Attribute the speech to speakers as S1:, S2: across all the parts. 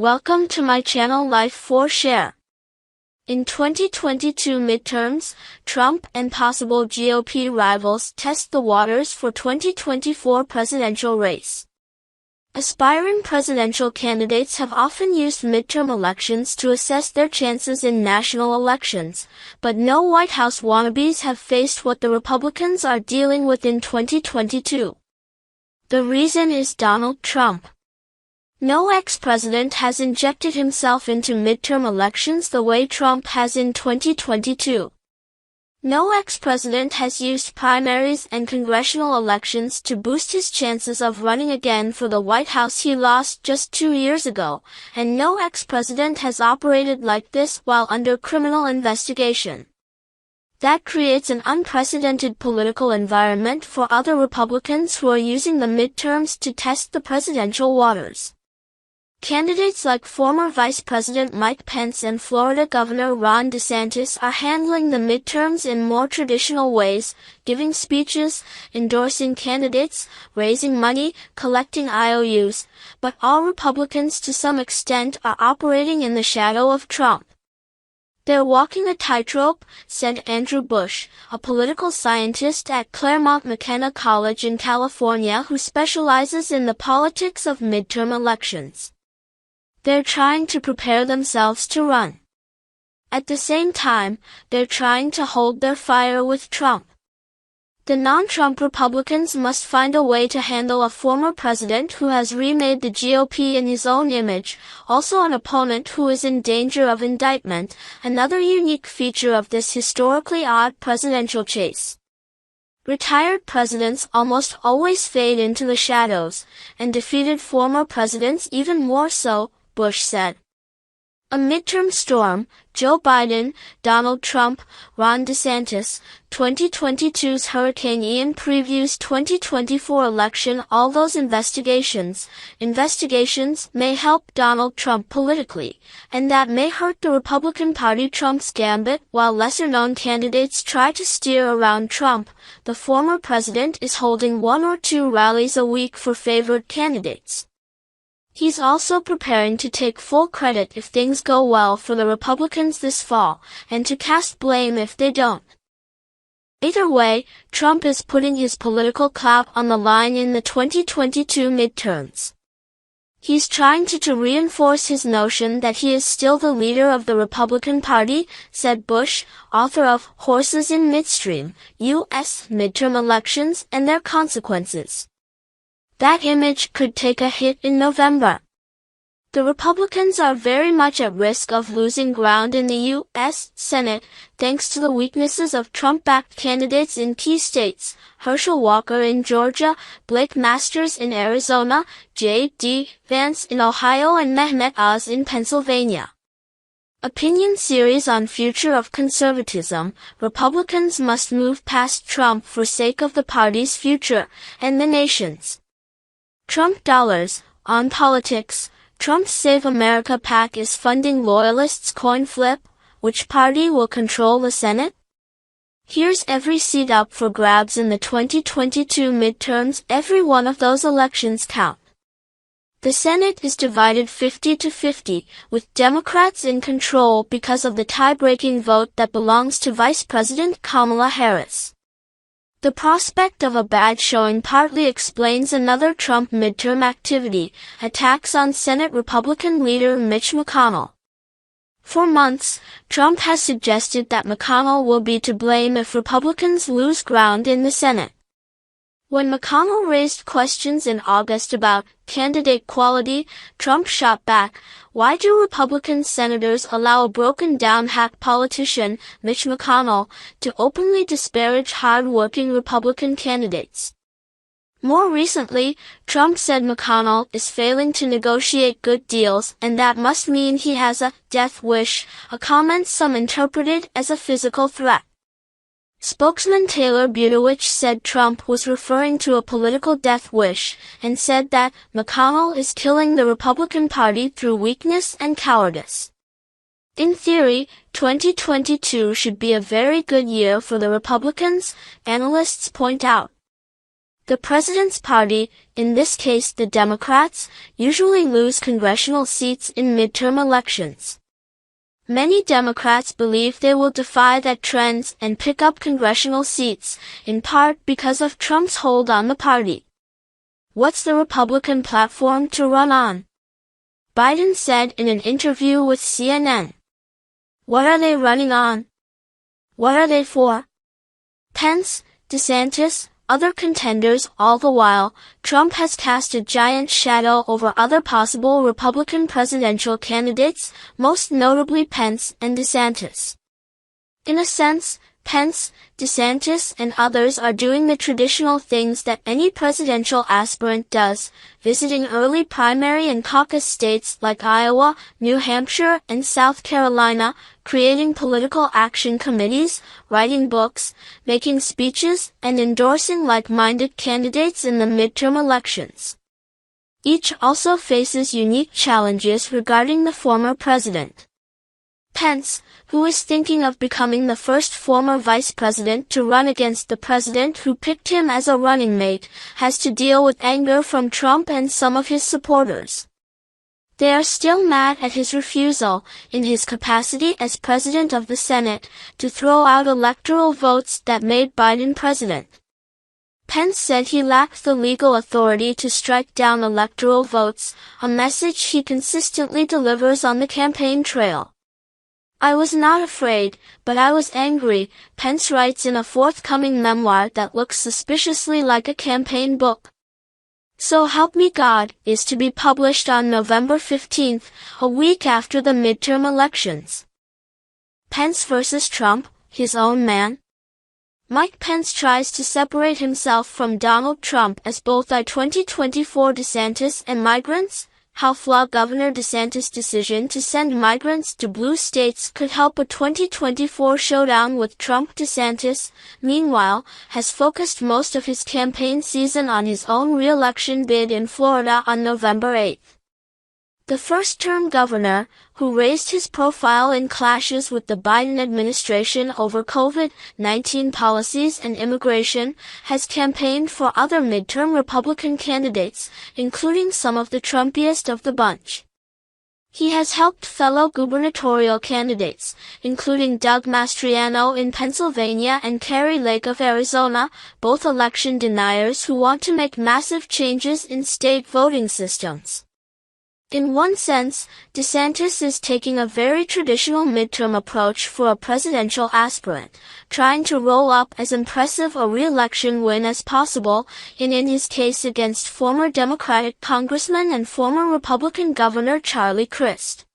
S1: Welcome to my channel Life for Share. In 2022 midterms, Trump and possible GOP rivals test the waters for 2024 presidential race. Aspiring presidential candidates have often used midterm elections to assess their chances in national elections, but no White House wannabes have faced what the Republicans are dealing with in 2022. The reason is Donald Trump. No ex-president has injected himself into midterm elections the way Trump has in 2022. No ex-president has used primaries and congressional elections to boost his chances of running again for the White House he lost just 2 years ago, and no ex-president has operated like this while under criminal investigation. That creates an unprecedented political environment for other Republicans who are using the midterms to test the presidential waters. Candidates like former Vice President Mike Pence and Florida Governor Ron DeSantis are handling the midterms in more traditional ways, giving speeches, endorsing candidates, raising money, collecting IOUs, but all Republicans to some extent are operating in the shadow of Trump. They're walking a tightrope, said Andrew Bush, a political scientist at Claremont McKenna College in California who specializes in the politics of midterm elections. They're trying to prepare themselves to run. At the same time, they're trying to hold their fire with Trump. The non-Trump Republicans must find a way to handle a former president who has remade the GOP in his own image, also an opponent who is in danger of indictment, another unique feature of this historically odd presidential chase. Retired presidents almost always fade into the shadows, and defeated former presidents even more so, Bush said. A midterm storm, Joe Biden, Donald Trump, Ron DeSantis, 2022's Hurricane Ian previews 2024 election. All those investigations may help Donald Trump politically, and that may hurt the Republican Party. Trump's gambit. While lesser-known candidates try to steer around Trump, the former president is holding 1 or 2 rallies a week for favored candidates. He's also preparing to take full credit if things go well for the Republicans this fall, and to cast blame if they don't. Either way, Trump is putting his political clout on the line in the 2022 midterms. He's trying to reinforce his notion that he is still the leader of the Republican Party, said Bush, author of Horses in Midstream, U.S. Midterm Elections and Their Consequences. That image could take a hit in November. The Republicans are very much at risk of losing ground in the U.S. Senate, thanks to the weaknesses of Trump-backed candidates in key states, Herschel Walker in Georgia, Blake Masters in Arizona, J.D. Vance in Ohio and Mehmet Oz in Pennsylvania. Opinion series on future of conservatism. Republicans must move past Trump for sake of the party's future, and the nation's. Trump dollars, on politics. Trump's Save America PAC is funding loyalists' coin flip. Which party will control the Senate? Here's every seat up for grabs in the 2022 midterms. Every one of those elections count. The Senate is divided 50-50, with Democrats in control because of the tie-breaking vote that belongs to Vice President Kamala Harris. The prospect of a bad showing partly explains another Trump midterm activity, attacks on Senate Republican leader Mitch McConnell. For months, Trump has suggested that McConnell will be to blame if Republicans lose ground in the Senate. When McConnell raised questions in August about candidate quality, Trump shot back, "Why do Republican senators allow a broken-down hack politician, Mitch McConnell, to openly disparage hard-working Republican candidates?" More recently, Trump said McConnell is failing to negotiate good deals and that must mean he has a death wish, a comment some interpreted as a physical threat. Spokesman Taylor Buttigieg said Trump was referring to a political death wish, and said that McConnell is killing the Republican Party through weakness and cowardice. In theory, 2022 should be a very good year for the Republicans, analysts point out. The president's party, in this case the Democrats, usually lose congressional seats in midterm elections. Many Democrats believe they will defy that trend and pick up congressional seats, in part because of Trump's hold on the party. What's the Republican platform to run on? Biden said in an interview with CNN. What are they running on? What are they for? Pence, DeSantis, other contenders. All the while, Trump has cast a giant shadow over other possible Republican presidential candidates, most notably Pence and DeSantis. In a sense, Pence, DeSantis, and others are doing the traditional things that any presidential aspirant does, visiting early primary and caucus states like Iowa, New Hampshire, and South Carolina, creating political action committees, writing books, making speeches, and endorsing like-minded candidates in the midterm elections. Each also faces unique challenges regarding the former president. Pence, who is thinking of becoming the first former vice president to run against the president who picked him as a running mate, has to deal with anger from Trump and some of his supporters. They are still mad at his refusal, in his capacity as president of the Senate, to throw out electoral votes that made Biden president. Pence said he lacked the legal authority to strike down electoral votes, a message he consistently delivers on the campaign trail. I was not afraid, but I was angry, Pence writes in a forthcoming memoir that looks suspiciously like a campaign book. So Help Me God is to be published on November 15th, a week after the midterm elections. Pence versus Trump, his own man? Mike Pence tries to separate himself from Donald Trump as both a 2024 DeSantis and migrants. How Florida Governor DeSantis' decision to send migrants to blue states could help a 2024 showdown with Trump-DeSantis, meanwhile, has focused most of his campaign season on his own re-election bid in Florida on November 8. The first-term governor, who raised his profile in clashes with the Biden administration over COVID-19 policies and immigration, has campaigned for other midterm Republican candidates, including some of the Trumpiest of the bunch. He has helped fellow gubernatorial candidates, including Doug Mastriano in Pennsylvania and Kari Lake of Arizona, both election deniers who want to make massive changes in state voting systems. In one sense, DeSantis is taking a very traditional midterm approach for a presidential aspirant, trying to roll up as impressive a re-election win as possible, in his case against former Democratic Congressman and former Republican Governor Charlie Crist.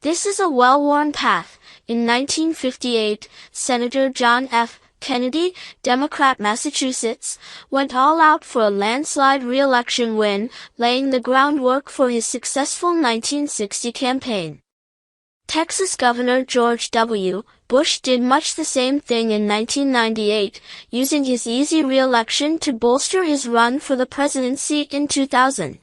S1: This is a well-worn path. In 1958, Senator John F. Kennedy, Democrat Massachusetts, went all out for a landslide re-election win, laying the groundwork for his successful 1960 campaign. Texas Governor George W. Bush did much the same thing in 1998, using his easy re-election to bolster his run for the presidency in 2000.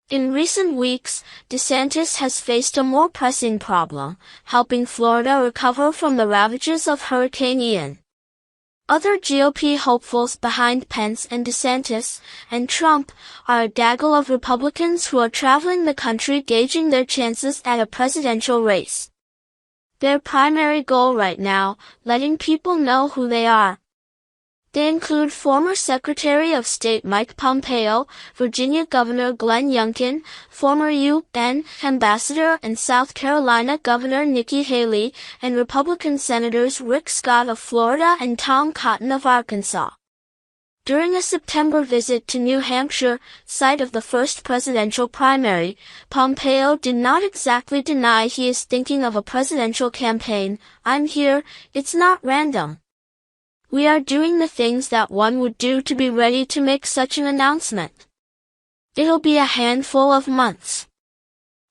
S1: In recent weeks, DeSantis has faced a more pressing problem, helping Florida recover from the ravages of Hurricane Ian. Other GOP hopefuls behind Pence and DeSantis and Trump are a gaggle of Republicans who are traveling the country gauging their chances at a presidential race. Their primary goal right now, letting people know who they are. They include former Secretary of State Mike Pompeo, Virginia Governor Glenn Youngkin, former UN Ambassador and South Carolina Governor Nikki Haley, and Republican Senators Rick Scott of Florida and Tom Cotton of Arkansas. During a September visit to New Hampshire, site of the first presidential primary, Pompeo did not exactly deny he is thinking of a presidential campaign. I'm here, it's not random. We are doing the things that one would do to be ready to make such an announcement. It'll be a handful of months.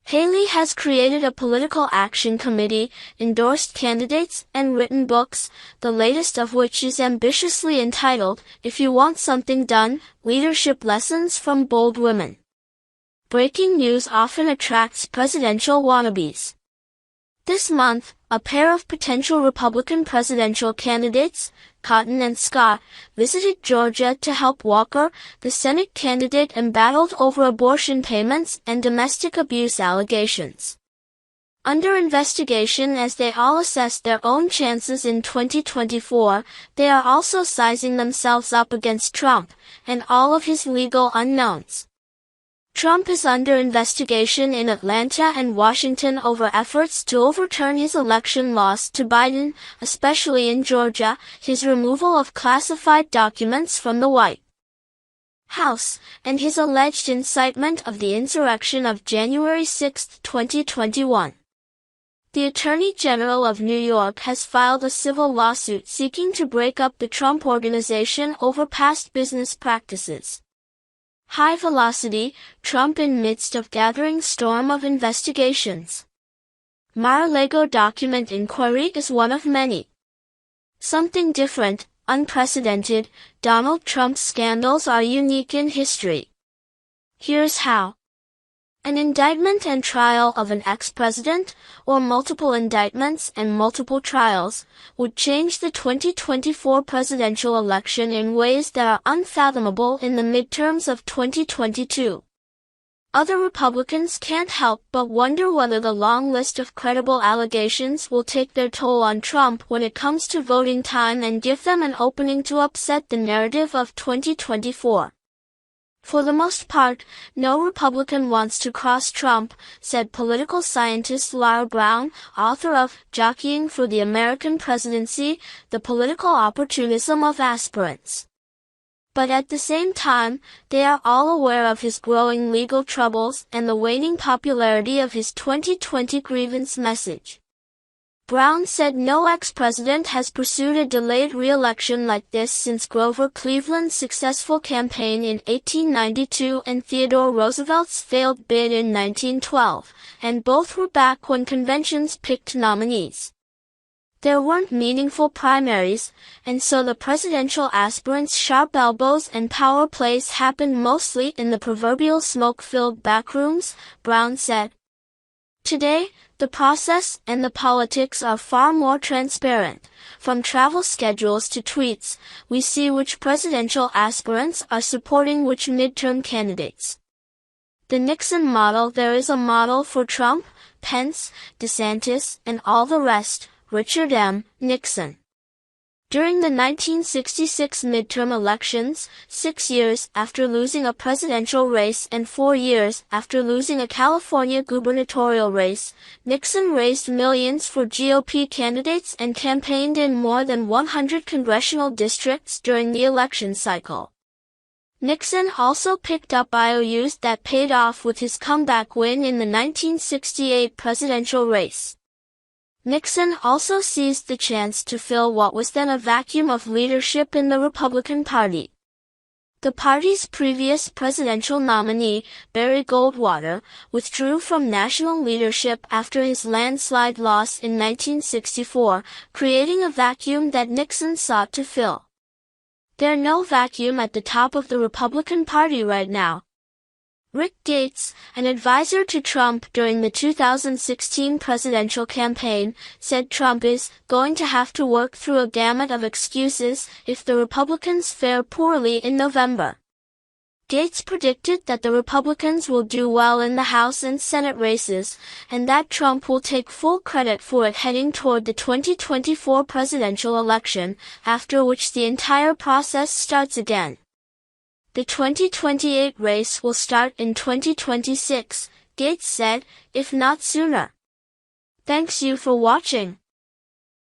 S1: Haley has created a political action committee, endorsed candidates, and written books, the latest of which is ambitiously entitled, If You Want Something Done, Leadership Lessons from Bold Women. Breaking news often attracts presidential wannabes. This month, a pair of potential Republican presidential candidates, Cotton and Scott, visited Georgia to help Walker, the Senate candidate, embattled over abortion payments and domestic abuse allegations. Under investigation as they all assess their own chances in 2024, they are also sizing themselves up against Trump and all of his legal unknowns. Trump is under investigation in Atlanta and Washington over efforts to overturn his election loss to Biden, especially in Georgia, his removal of classified documents from the White House, and his alleged incitement of the insurrection of January 6, 2021. The Attorney General of New York has filed a civil lawsuit seeking to break up the Trump Organization over past business practices. High velocity, Trump in midst of gathering storm of investigations. Mar-a-Lago document inquiry is one of many. Something different, unprecedented, Donald Trump's scandals are unique in history. Here's how. An indictment and trial of an ex-president, or multiple indictments and multiple trials, would change the 2024 presidential election in ways that are unfathomable in the midterms of 2022. Other Republicans can't help but wonder whether the long list of credible allegations will take their toll on Trump when it comes to voting time and give them an opening to upset the narrative of 2024. For the most part, no Republican wants to cross Trump, said political scientist Laura Brown, author of Jockeying for the American Presidency, The Political Opportunism of Aspirants. But at the same time, they are all aware of his growing legal troubles and the waning popularity of his 2020 grievance message. Brown said no ex-president has pursued a delayed re-election like this since Grover Cleveland's successful campaign in 1892 and Theodore Roosevelt's failed bid in 1912, and both were back when conventions picked nominees. There weren't meaningful primaries, and so the presidential aspirants' sharp elbows and power plays happened mostly in the proverbial smoke-filled backrooms, Brown said. Today, the process and the politics are far more transparent. From travel schedules to tweets, we see which presidential aspirants are supporting which midterm candidates. The Nixon model. There is a model for Trump, Pence, DeSantis, and all the rest. Richard M. Nixon. During the 1966 midterm elections, 6 years after losing a presidential race and 4 years after losing a California gubernatorial race, Nixon raised millions for GOP candidates and campaigned in more than 100 congressional districts during the election cycle. Nixon also picked up IOUs that paid off with his comeback win in the 1968 presidential race. Nixon also seized the chance to fill what was then a vacuum of leadership in the Republican Party. The party's previous presidential nominee, Barry Goldwater, withdrew from national leadership after his landslide loss in 1964, creating a vacuum that Nixon sought to fill. There's no vacuum at the top of the Republican Party right now. Rick Gates, an advisor to Trump during the 2016 presidential campaign, said Trump is going to have to work through a gamut of excuses if the Republicans fare poorly in November. Gates predicted that the Republicans will do well in the House and Senate races, and that Trump will take full credit for it heading toward the 2024 presidential election, after which the entire process starts again. The 2028 race will start in 2026, Gates said, if not sooner. Thanks you for watching.